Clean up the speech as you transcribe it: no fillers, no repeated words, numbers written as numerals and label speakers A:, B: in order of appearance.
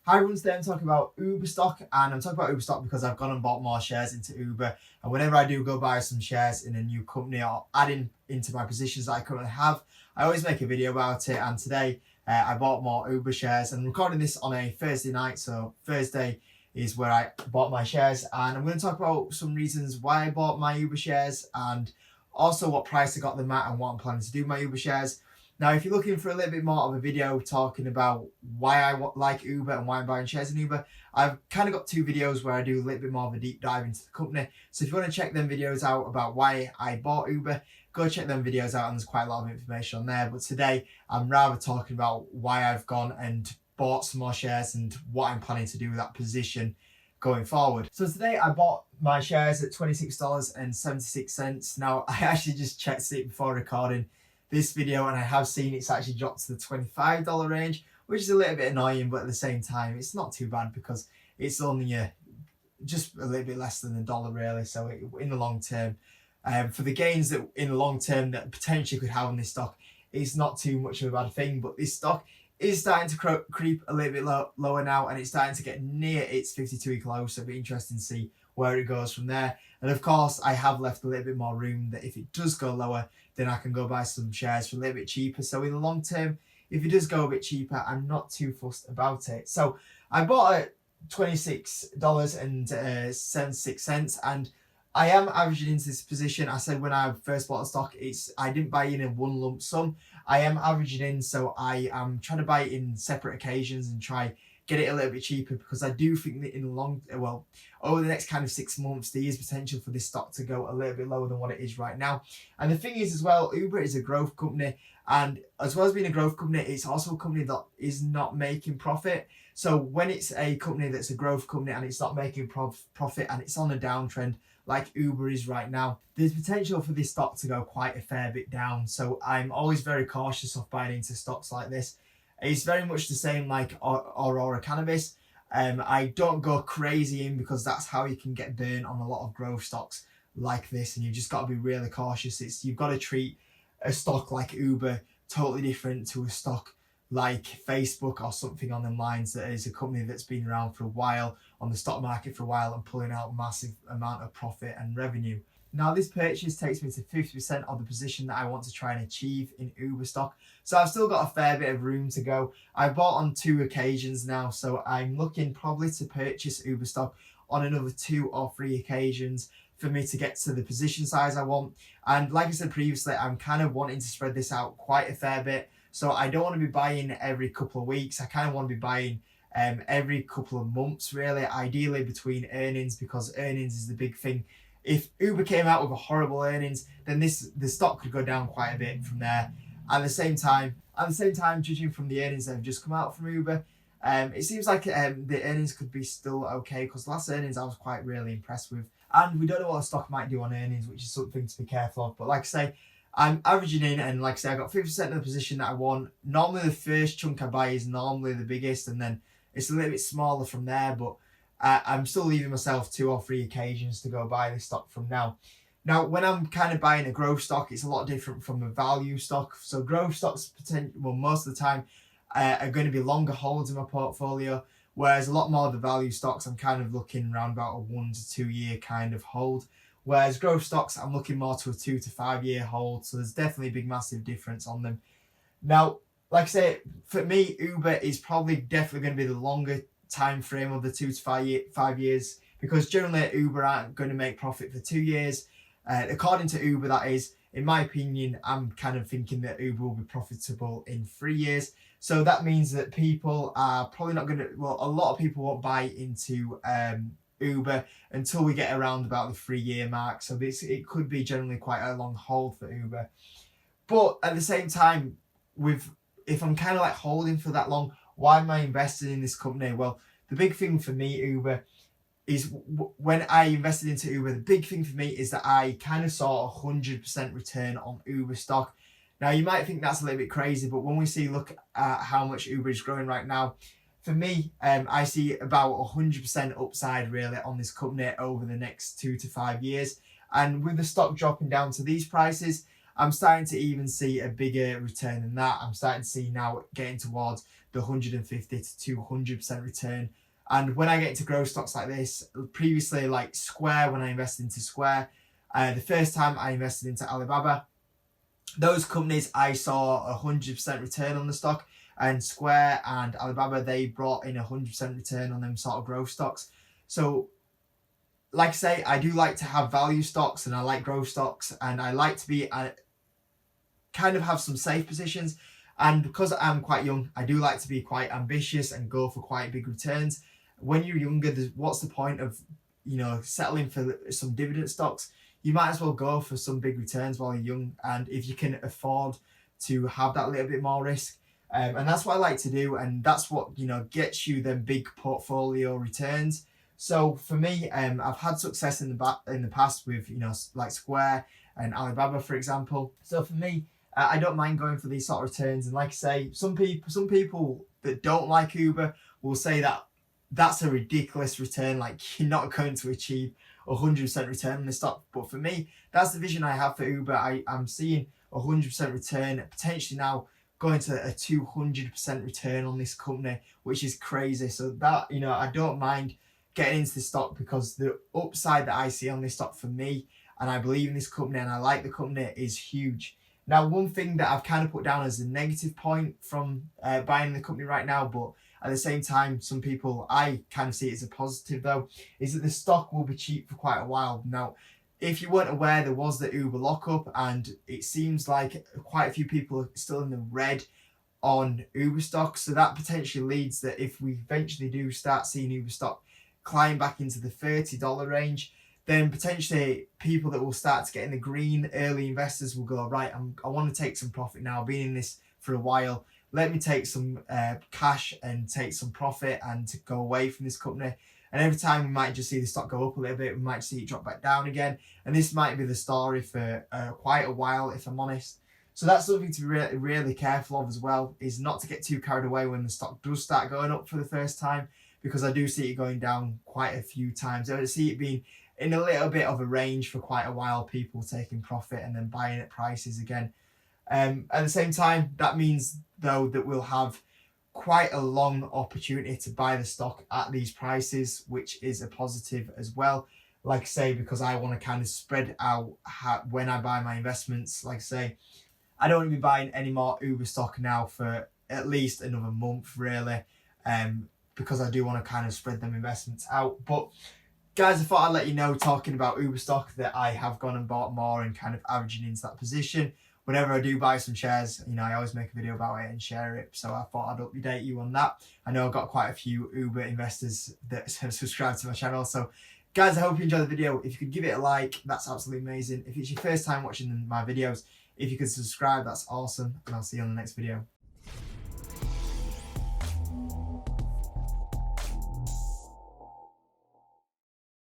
A: Hi everyone, today I'm talking about Uber stock, and I'm talking about Uber stock because I've gone and bought more shares into Uber, and whenever I do go buy some shares in a new company or adding into my positions that I currently have, I always make a video about it. And today I bought more Uber shares, and I'm recording this on a Thursday night, so Thursday is where I bought my shares, and I'm going to talk about some reasons why I bought my Uber shares and also what price I got them at and what I'm planning to do with my Uber shares. Now, if you're looking for a little bit more of a video talking about why I like Uber and why I'm buying shares in Uber, I've kind of got two videos where I do a little bit more of a deep dive into the company. So if you want to check them videos out about why I bought Uber, go check them videos out, and there's quite a lot of information on there. But today, I'm rather talking about why I've gone and bought some more shares and what I'm planning to do with that position going forward. So today I bought my shares at $26.76. Now, I actually just checked it before recording this video, and I have seen it's actually dropped to the $25 range, which is a little bit annoying, but at the same time it's not too bad because it's only just a little bit less than $1 really. So in the long term, for the gains that in the long term that potentially could have on this stock, it's not too much of a bad thing. But this stock is starting to creep a little bit lower now, and it's starting to get near its 52-week low, so it'll be interesting to see where it goes from there. And of course, I have left a little bit more room that if it does go lower, then I can go buy some shares for a little bit cheaper. So in the long term, if it does go a bit cheaper, I'm not too fussed about it. So I bought at $26.76, and I am averaging into this position. I said when I first bought the stock, I didn't buy in one lump sum. I am averaging in, so I am trying to buy it in separate occasions and try get it a little bit cheaper, because I do think that in the over the next kind of 6 months, there is potential for this stock to go a little bit lower than what it is right now. And the thing is as well, Uber is a growth company, and as well as being a growth company, it's also a company that is not making profit. So when it's a company that's a growth company and it's not making profit and it's on a downtrend like Uber is right now, there's potential for this stock to go quite a fair bit down. So I'm always very cautious of buying into stocks like this. It's very much the same like Aurora Cannabis. I don't go crazy in, because that's how you can get burned on a lot of growth stocks like this, and you've just got to be really cautious. You've got to treat a stock like Uber totally different to a stock like Facebook or something on them lines, that is a company that's been around for a while on the stock market for a while and pulling out massive amount of profit and revenue. Now, this purchase takes me to 50% of the position that I want to try and achieve in Uber stock. So I've still got a fair bit of room to go. I bought on 2 occasions now, so I'm looking probably to purchase Uber stock on another 2 or 3 occasions for me to get to the position size I want. And like I said previously, I'm kind of wanting to spread this out quite a fair bit. So I don't want to be buying every couple of weeks. I kind of want to be buying every couple of months, really, ideally between earnings, because earnings is the big thing. If Uber came out with a horrible earnings, then the stock could go down quite a bit from there. At the same time, judging from the earnings that have just come out from Uber, it seems like the earnings could be still okay, because last earnings I was quite really impressed with. And we don't know what the stock might do on earnings, which is something to be careful of. But like I say, I'm averaging in, and like I say, I got 50% of the position that I want. Normally the first chunk I buy is normally the biggest, and then it's a little bit smaller from there, but I'm still leaving myself 2 or 3 occasions to go buy this stock from now. Now, when I'm kind of buying a growth stock, it's a lot different from a value stock. So growth stocks, most of the time, are going to be longer holds in my portfolio, whereas a lot more of the value stocks, I'm kind of looking around about a 1 to 2 year kind of hold. Whereas growth stocks, I'm looking more to a 2 to 5 year hold. So there's definitely a big, massive difference on them. Now, like I say, for me, Uber is probably definitely going to be the longer time frame of the 2 to 5 years, because generally Uber aren't going to make profit for 2 years. According to Uber, that is. In my opinion, I'm kind of thinking that Uber will be profitable in 3 years. So that means that people are probably not going to, a lot of people won't buy into Uber until we get around about the 3 year mark. So it could be generally quite a long hold for Uber. But at the same time, if I'm kind of like holding for that long, why am I investing in this company? Well, the big thing for me, Uber, is when I invested into Uber, the big thing for me is that I kind of saw a 100% return on Uber stock. Now, you might think that's a little bit crazy, but when we look at how much Uber is growing right now, for me, I see about 100% upside really on this company over the next 2 to 5 years. And with the stock dropping down to these prices, I'm starting to even see a bigger return than that. I'm starting to see now getting towards the 150 to 200% return. And when I get into growth stocks like this, previously like Square, when I invested into Square, the first time I invested into Alibaba, those companies I saw 100% return on the stock, and Square and Alibaba, they brought in 100% return on them sort of growth stocks. So like I say, I do like to have value stocks and I like growth stocks, and I like to be kind of have some safe positions. And because I'm quite young, I do like to be quite ambitious and go for quite big returns. When you're younger, what's the point of, settling for some dividend stocks? You might as well go for some big returns while you're young, and if you can afford to have that little bit more risk. And that's what I like to do, and that's what gets you them big portfolio returns. So for me, I've had success in the past with like Square and Alibaba, for example. So for me, I don't mind going for these sort of returns. And like I say, some people that don't like Uber will say that that's a ridiculous return. Like, you're not going to achieve 100% return on the stock. But for me, that's the vision I have for Uber. I'm seeing 100% return, potentially now going to a 200% return on this company, which is crazy. So that, I don't mind getting into the stock, because the upside that I see on this stock for me, and I believe in this company and I like the company, is huge. Now, one thing that I've kind of put down as a negative point from buying the company right now, but at the same time, some people, I kind of see it as a positive though, is that the stock will be cheap for quite a while. Now, if you weren't aware, there was the Uber lockup, and it seems like quite a few people are still in the red on Uber stock. So that potentially leads that if we eventually do start seeing Uber stock climb back into the $30 range, then potentially people that will start to get in the green, early investors, will go, right, I want to take some profit now. I've been in this for a while. Let me take some cash and take some profit and to go away from this company. And every time we might just see the stock go up a little bit, we might see it drop back down again. And this might be the story for quite a while, if I'm honest. So that's something to be really, really careful of as well, is not to get too carried away when the stock does start going up for the first time, because I do see it going down quite a few times. I see it being in a little bit of a range for quite a while, people taking profit and then buying at prices again. At the same time, that means though that we'll have quite a long opportunity to buy the stock at these prices, which is a positive as well. Like I say, because I want to kind of spread out when I buy my investments. Like I say, I don't want to be buying any more Uber stock now for at least another month, really, because I do want to kind of spread them investments out. But guys, I thought I'd let you know, talking about Uber stock, that I have gone and bought more and kind of averaging into that position. Whenever I do buy some shares, I always make a video about it and share it. So I thought I'd update you on that. I know I've got quite a few Uber investors that have subscribed to my channel. So guys, I hope you enjoyed the video. If you could give it a like, that's absolutely amazing. If it's your first time watching my videos, if you could subscribe, that's awesome. And I'll see you on the next video.